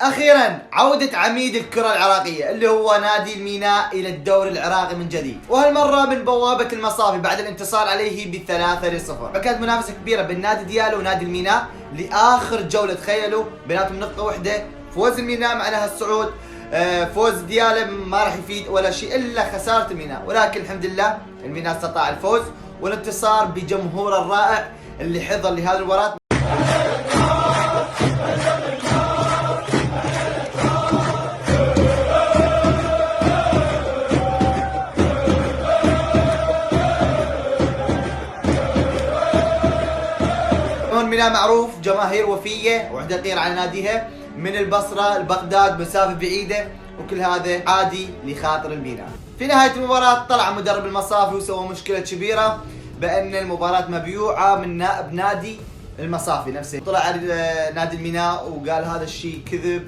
اخيرا عودة عميد الكرة العراقية اللي هو نادي الميناء الى الدوري العراقي من جديد، وهالمرة من بوابة المصافي بعد الانتصار عليه ب3-0. فكانت منافسة كبيرة بين نادي ديالى ونادي الميناء لاخر جولة. تخيلوا بيناتهم نقطة واحدة، فوز الميناء معناها الصعود، فوز ديالى ما راح يفيد ولا شيء الا خسارة الميناء، ولكن الحمد لله الميناء استطاع الفوز والانتصار بجمهوره الرائع اللي حضر لهذه المباراة. الميناء معروف جماهير وفية وعنده غير على ناديها، من البصرة لبغداد مسافة بعيدة، وكل هذا عادي لخاطر الميناء. في نهاية المباراة طلع مدرب المصافي وسوى مشكلة كبيرة بأن المباراة مبيوعة من نائب نادي المصافي نفسه. طلع على نادي الميناء وقال هذا الشيء كذب.